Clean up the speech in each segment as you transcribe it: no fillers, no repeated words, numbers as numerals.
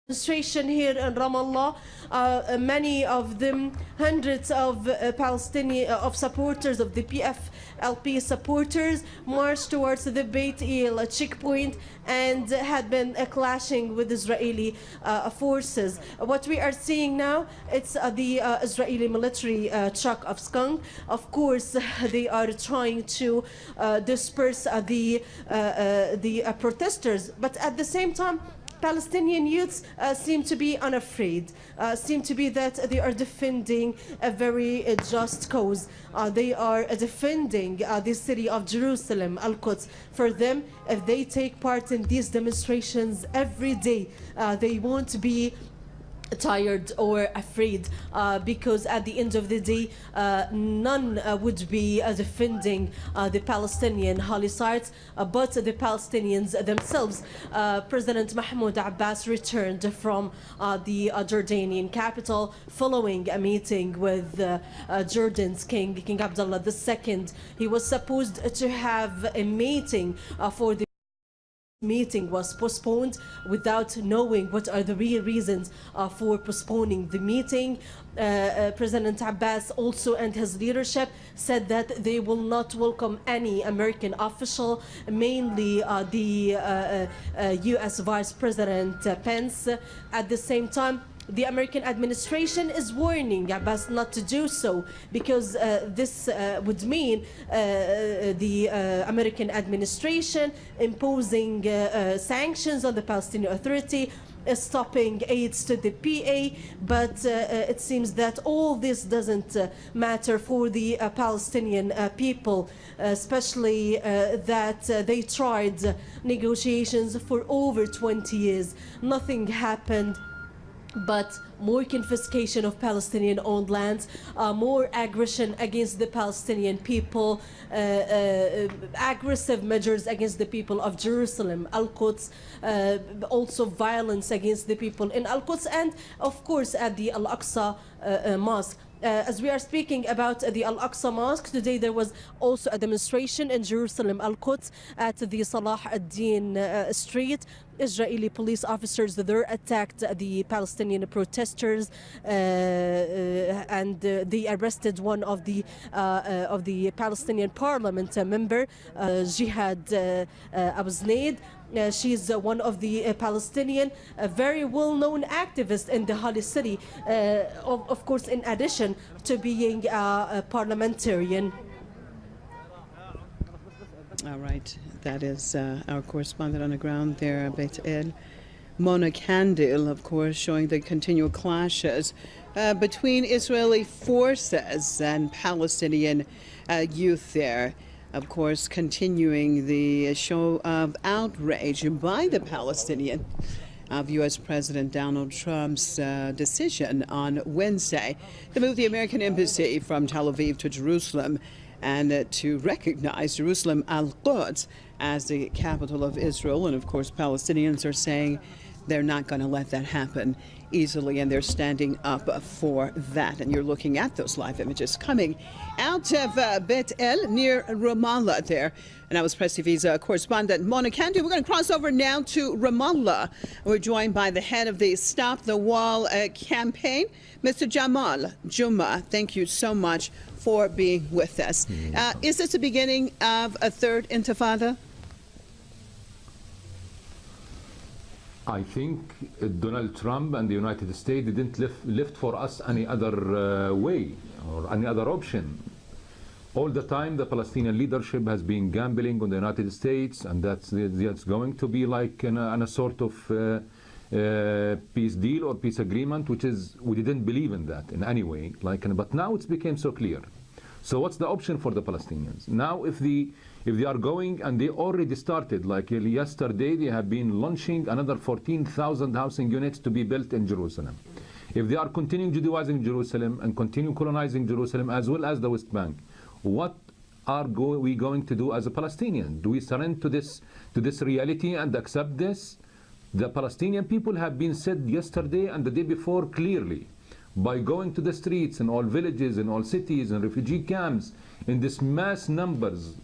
Demonstration here in Ramallah, many of them, hundreds of Palestinian supporters of the PFLP supporters marched towards the Beit El checkpoint and had been clashing with Israeli forces. What we are seeing now, it's the Israeli military truck of skunk. Of course, they are trying to disperse the protesters, but at the same time, Palestinian youths seem to be unafraid, seem to be that they are defending a very just cause. They are defending the city of Jerusalem, Al-Quds. For them, if they take part in these demonstrations every day, they won't be tired or afraid, because at the end of the day, none would be defending the Palestinian holy sites, but the Palestinians themselves. President Mahmoud Abbas returned from the Jordanian capital following a meeting with Jordan's King Abdullah II. He was supposed to have a meeting for the meeting was postponed without knowing what are the real reasons for postponing the meeting. President Abbas also and his leadership said that they will not welcome any American official, mainly the US Vice President Pence. At the same time, the American administration is warning Abbas not to do so, because this would mean the American administration imposing sanctions on the Palestinian Authority, stopping aids to the PA, but it seems that all this doesn't matter for the Palestinian people, especially that they tried negotiations for over 20 years. Nothing happened but more confiscation of Palestinian-owned lands, more aggression against the Palestinian people, aggressive measures against the people of Jerusalem, Al-Quds, also violence against the people in Al-Quds, and of course at the Al-Aqsa Mosque. As we are speaking about the Al-Aqsa Mosque, today there was also a demonstration in Jerusalem, Al-Quds, at the Salah ad-Din Street. Israeli police officers there attacked the Palestinian protesters, and they arrested one of the Palestinian parliament member, Jihad Abu Znaid. She's one of the Palestinian, very well-known activist in the Holy City, of course, in addition to being a parliamentarian. All right, that is our correspondent on the ground there, Beit El. Mona Kandil, of course, showing the continual clashes between Israeli forces and Palestinian youth there. Of course, continuing the show of outrage by the Palestinian of U.S. President Donald Trump's decision on Wednesday to move the American embassy from Tel Aviv to Jerusalem and to recognize Jerusalem Al-Quds as the capital of Israel. And of course, Palestinians are saying they're not going to let that happen easily, and they're standing up for that. And you're looking at those live images coming out of Beit El near Ramallah there. And I was Press TV's correspondent Mona Kandil. We're going to cross over now to Ramallah. We're joined by the head of the Stop the Wall campaign, Mr. Jamal Juma. Thank you so much for being with us. Is this the beginning of a third intifada? I think Donald Trump and the United States didn't lift for us any other way or any other option. All the time the Palestinian leadership has been gambling on the United States, and that's going to be like in a sort of peace deal or peace agreement, which is, we didn't believe in that in any way. But now it's became so clear. So what's the option for the Palestinians? Now if they are going, and they already started, like yesterday they have been launching another 14,000 housing units to be built in Jerusalem. If they are continuing Judaizing Jerusalem and continue colonizing Jerusalem as well as the West Bank, what are we going to do as a Palestinian? Do we surrender to this reality and accept this? The Palestinian people have been said yesterday and the day before clearly, by going to the streets in all villages, in all cities, and refugee camps, in this mass numbers,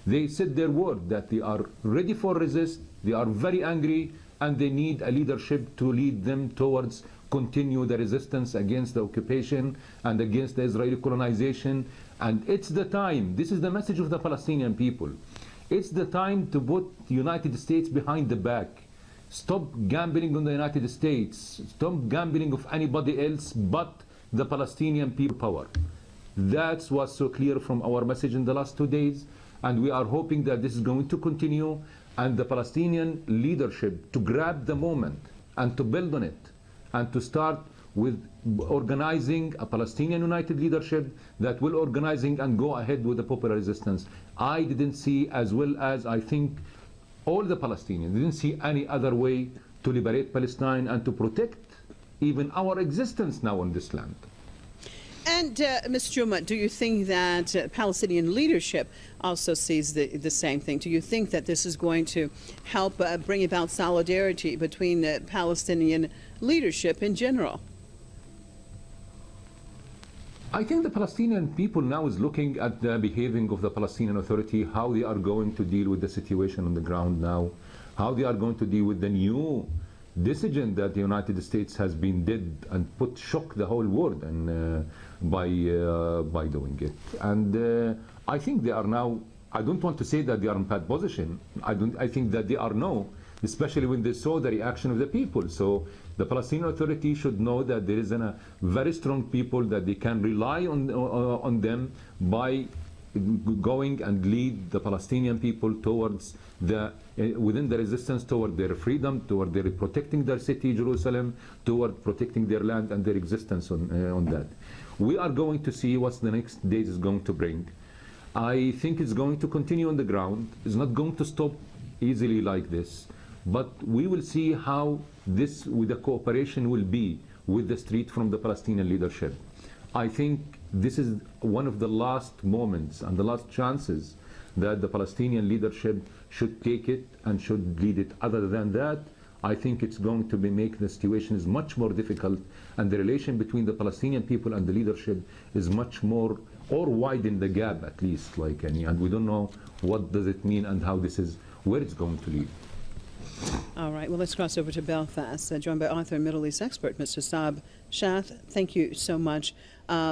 they said their word that they are ready for resist, they are very angry, and they need a leadership to lead them towards continue the resistance against the occupation and against the Israeli colonization. And it's the time, this is the message of the Palestinian people, it's the time to put the United States behind the back. Stop gambling on the United States, stop gambling of anybody else but the Palestinian people power. That's what's so clear from our message in the last 2 days, and we are hoping that this is going to continue, and the Palestinian leadership to grab the moment and to build on it, and to start with organizing a Palestinian united leadership that will organizing and go ahead with the popular resistance. I didn't see, as well as I think all the Palestinians, didn't see any other way to liberate Palestine and to protect even our existence now on this land. And Ms. Jumah, do you think that Palestinian leadership also sees the same thing? Do you think that this is going to help bring about solidarity between the Palestinian leadership in general? I think the Palestinian people now is looking at the behaving of the Palestinian Authority, how they are going to deal with the situation on the ground now, how they are going to deal with the new decision that the United States has been did and shock the whole world and by doing it. And I think they are now, I don't want to say that they are in bad position. I think that they are now, especially when they saw the reaction of the people. So the Palestinian Authority should know that there is a very strong people that they can rely on them by going and lead the Palestinian people towards within the resistance toward their freedom, toward their protecting their city, Jerusalem, toward protecting their land and their existence on that. We are going to see what the next days is going to bring. I think it's going to continue on the ground. It's not going to stop easily like this, but we will see how this, with the cooperation, will be with the street from the Palestinian leadership. I think this is one of the last moments and the last chances that the Palestinian leadership should take it and should lead it. Other than that, I think it's going to make the situation is much more difficult, and the relation between the Palestinian people and the leadership is much more, or widen the gap at least, like any, and we don't know what does it mean and how this is, where it's going to lead. All right, well, let's cross over to Belfast, joined by author and Middle East expert, Mr. Saab Shath. Thank you so much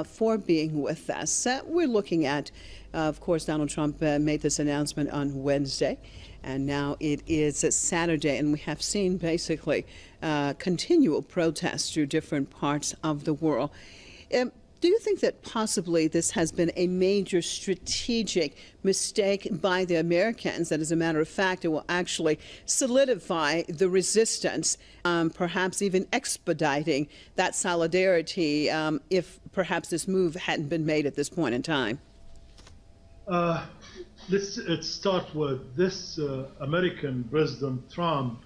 for being with us. We're looking at, of course, Donald Trump made this announcement on Wednesday, and now it is Saturday, and we have seen basically continual protests through different parts of the world. Do you think that possibly this has been a major strategic mistake by the Americans, that as a matter of fact it will actually solidify the resistance, perhaps even expediting that solidarity if perhaps this move hadn't been made at this point in time? Let's start with this American President Trump.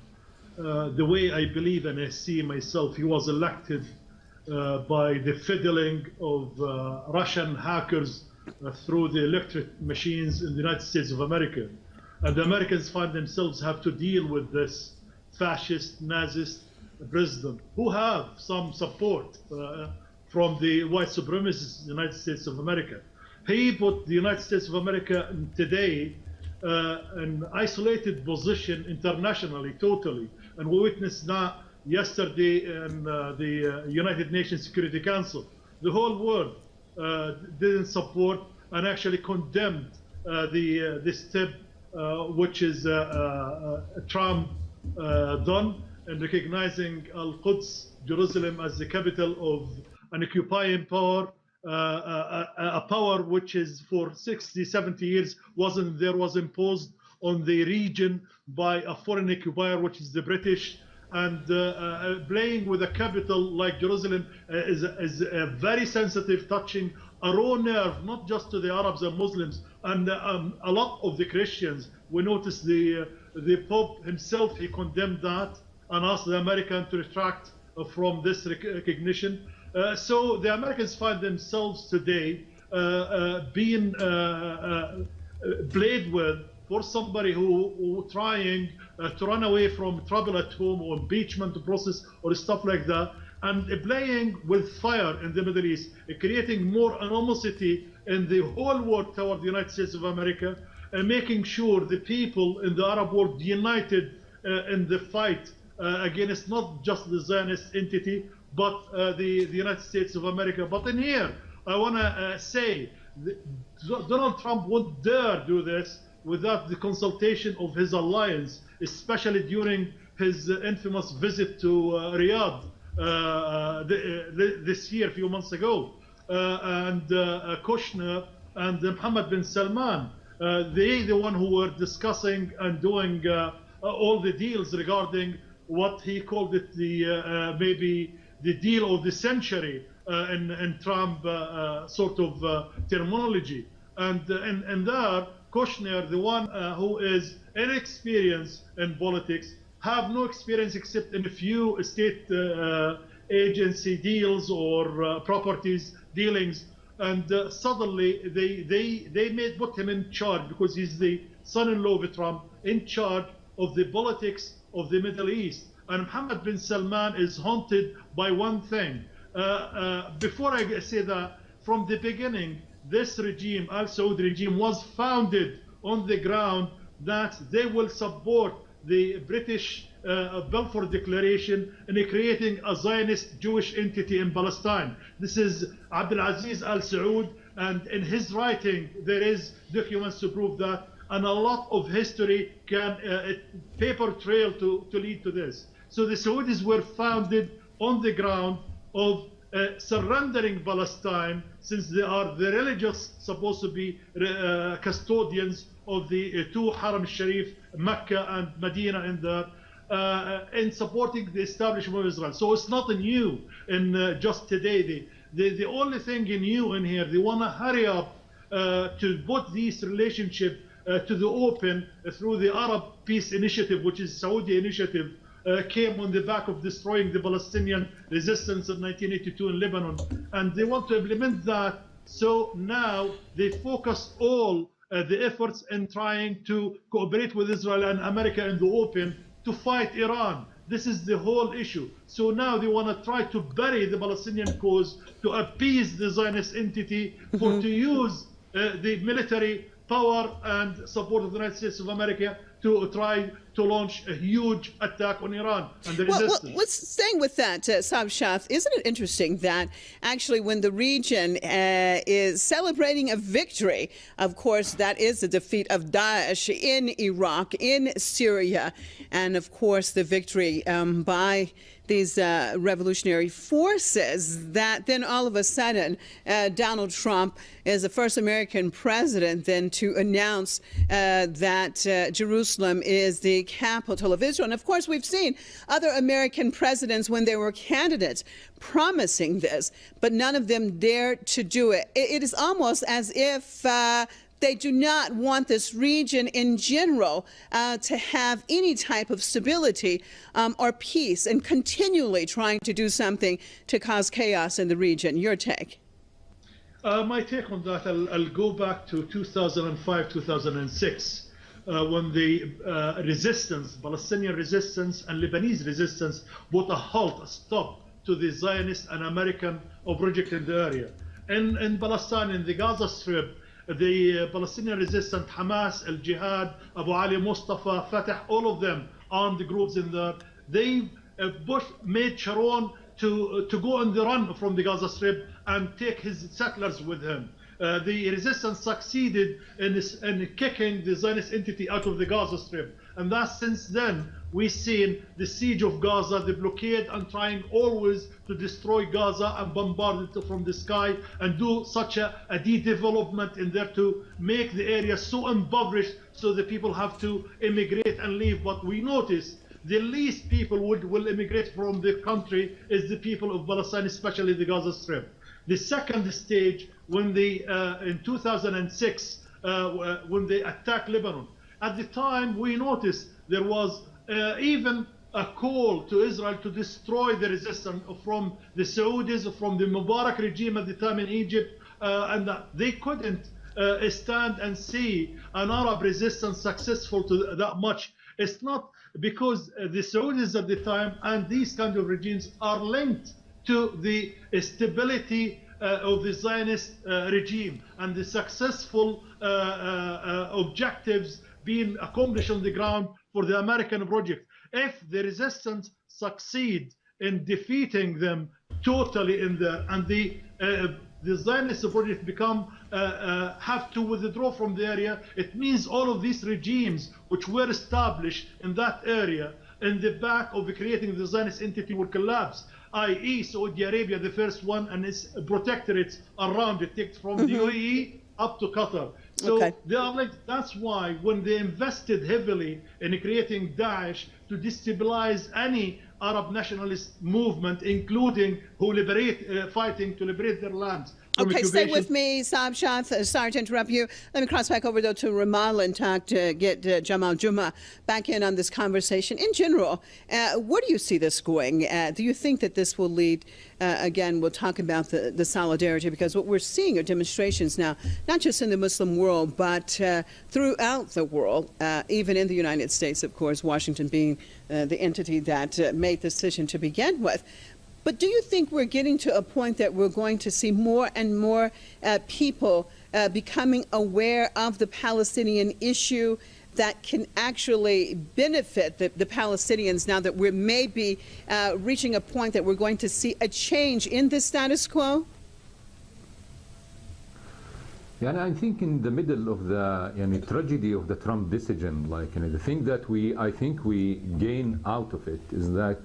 The way I believe and I see myself, he was elected by the fiddling of Russian hackers through the electric machines in the United States of America. And the Americans find themselves have to deal with this fascist, Nazist president who have some support from the white supremacists in the United States of America. He put the United States of America today an isolated position internationally, totally. And we witnessed that yesterday in the United Nations Security Council. The whole world didn't support and actually condemned this step which is Trump done in recognizing Al-Quds, Jerusalem, as the capital of an occupying power, a power which is for 60, 70 years was imposed on the region by a foreign occupier, which is the British. And playing with a capital like Jerusalem is a very sensitive, touching a raw nerve, not just to the Arabs and Muslims, and a lot of the Christians. We noticed the Pope himself, he condemned that and asked the Americans to retract from this recognition. So the Americans find themselves today being played with for somebody who trying to run away from trouble at home or impeachment process or stuff like that, and playing with fire in the Middle East, creating more animosity in the whole world toward the United States of America, and making sure the people in the Arab world united in the fight against not just the Zionist entity, but the United States of America. But in here, I want to say Donald Trump won't dare do this without the consultation of his alliance, especially during his infamous visit to Riyadh this year, a few months ago. And Kushner and Mohammed bin Salman, they the one who were discussing and doing all the deals regarding what he called it the maybe the deal of the century in Trump sort of terminology. And there, Kushner, the one who is inexperienced in politics, have no experience except in a few state agency deals or properties dealings, and suddenly they put him in charge, because he's the son-in-law of Trump, in charge of the politics of the Middle East. And Mohammed bin Salman is haunted by one thing. Before I say that, from the beginning, this regime, Al Saud regime, was founded on the ground that they will support the British Balfour Declaration in creating a Zionist Jewish entity in Palestine. This is Abdulaziz Al Saud, and in his writing there is documents to prove that, and a lot of history can paper trail to lead to this. So the Saudis were founded on the ground of surrendering Palestine, since they are the religious, supposed to be custodians of the two Haram Sharif, Mecca and Medina, in supporting the establishment of Israel. So it's not new in just today. The only thing new in here, they want to hurry up to put this relationship to the open through the Arab Peace Initiative, which is Saudi initiative, came on the back of destroying the Palestinian resistance in 1982 in Lebanon. And they want to implement that. So now they focus all the efforts in trying to cooperate with Israel and America in the open to fight Iran. This is the whole issue. So now they want to try to bury the Palestinian cause, to appease the Zionist entity, to use the military power and support of the United States of America to try to launch a huge attack on Iran and the resistance. Well, staying with that, Saab Shah, isn't it interesting that actually when the region is celebrating a victory, of course, that is the defeat of Daesh in Iraq, in Syria, and of course the victory by these revolutionary forces, that then all of a sudden Donald Trump is the first American president then to announce that Jerusalem is the capital of Israel. And of course, we've seen other American presidents when they were candidates promising this, but none of them dared to do it. It is almost as if they do not want this region in general to have any type of stability or peace, and continually trying to do something to cause chaos in the region. Your take? My take on that, I'll go back to 2005, 2006, when the resistance, Palestinian resistance and Lebanese resistance, put a halt, a stop to the Zionist and American project in the area. In Palestine, in the Gaza Strip, the Palestinian resistance, Hamas, Al Jihad, Abu Ali Mustafa, Fatah, all of them armed groups in there, they made Sharon to go on the run from the Gaza Strip and take his settlers with him. The resistance succeeded in kicking the Zionist entity out of the Gaza Strip. And thus, since then, we've seen the siege of Gaza, the blockade, and trying always to destroy Gaza and bombard it from the sky and do such a de-development in there to make the area so impoverished so the people have to immigrate and leave. But we notice the least people will immigrate from the country is the people of Palestine, especially the Gaza Strip. The second stage, when they, in 2006, when they attacked Lebanon, at the time we noticed there was even a call to Israel to destroy the resistance from the Saudis, from the Mubarak regime at the time in Egypt, and they couldn't stand and see an Arab resistance successful to that much. It's not because the Saudis at the time and these kind of regimes are linked to the stability of the Zionist regime and the successful objectives being accomplished on the ground for the American project. if the resistance succeed in defeating them totally the Zionist project have to withdraw from the area, it means all of these regimes which were established in that area in the back of creating the Zionist entity will collapse, i.e. Saudi Arabia, the first one, and its protectorates around it, take from the UAE up to Qatar. So they are like, that's why when they invested heavily in creating Daesh to destabilize any Arab nationalist movement, including who fighting to liberate their lands. Okay, stay with me, Saab Shah. Sorry to interrupt you. Let me cross back over, though, to Ramallah and talk to get Jamal Juma back in on this conversation. In general, where do you see this going? Do you think that this will lead, again, we'll talk about the solidarity, because what we're seeing are demonstrations now, not just in the Muslim world, but throughout the world, even in the United States, of course, Washington being the entity that made the decision to begin with. But do you think we're getting to a point that we're going to see more and more people becoming aware of the Palestinian issue that can actually benefit the Palestinians now that we're maybe reaching a point that we're going to see a change in the status quo? Yeah, and I think in the middle of the tragedy of the Trump decision, the thing that I think we gain out of it is that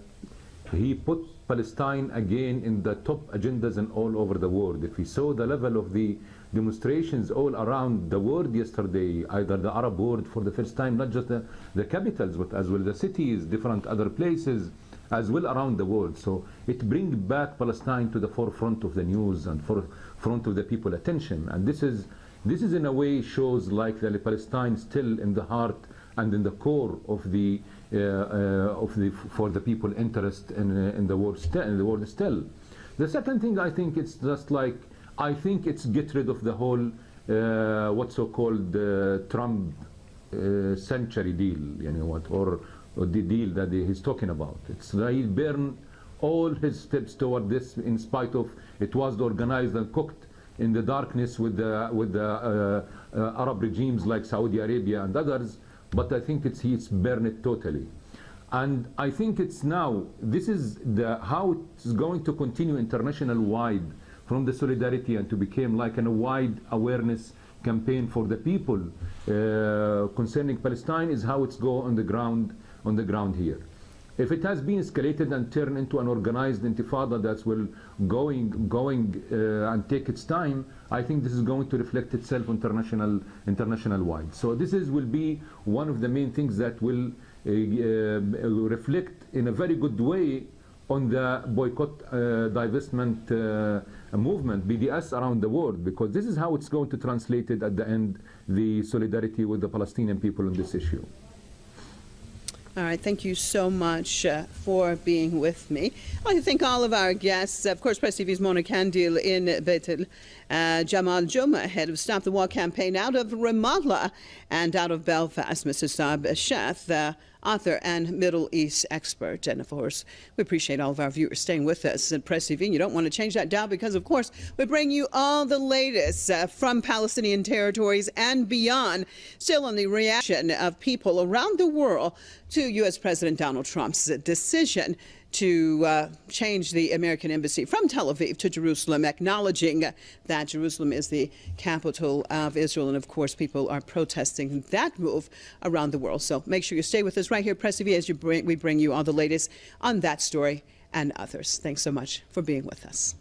he put Palestine again in the top agendas and all over the world. If we saw the level of the demonstrations all around the world yesterday, either the Arab world for the first time, not just the capitals, but as well the cities, different other places, as well around the world. So it brings back Palestine to the forefront of the news and forefront of the people's attention. And this is in a way shows like that Palestine still in the heart and in the core of for the people interest in the world still. The second thing, I think it's just I think it's get rid of the whole what's so-called Trump century deal, or the deal that he's talking about. It's he burned all his steps toward this, in spite of it was organized and cooked in the darkness with the Arab regimes like Saudi Arabia and others. But I think he's burned it totally. And I think it's now, this is how it's going to continue international wide from the solidarity and to become like a wide awareness campaign for the people concerning Palestine, is how it's go on the ground here. If it has been escalated and turned into an organized intifada that will going and take its time, I think this is going to reflect itself international wide. So this will be one of the main things that will reflect in a very good way on the boycott divestment movement, BDS, around the world, because this is how it's going to translate it at the end, the solidarity with the Palestinian people on this issue. All right, thank you so much for being with me. I'd like to thank all of our guests. Of course, Press TV's Mona Kandil in Bethel, Jamal Juma, head of Stop the War campaign out of Ramallah and out of Belfast, Mr. Saab Shah, author and Middle East expert. And of course, we appreciate all of our viewers staying with us at Press TV. And you don't want to change that dial because, of course, we bring you all the latest from Palestinian territories and beyond, still on the reaction of people around the world to U.S. President Donald Trump's decision to change the American embassy from Tel Aviv to Jerusalem, acknowledging that Jerusalem is the capital of Israel. And of course, people are protesting that move around the world. So make sure you stay with us right here at Press TV as we bring you all the latest on that story and others. Thanks so much for being with us.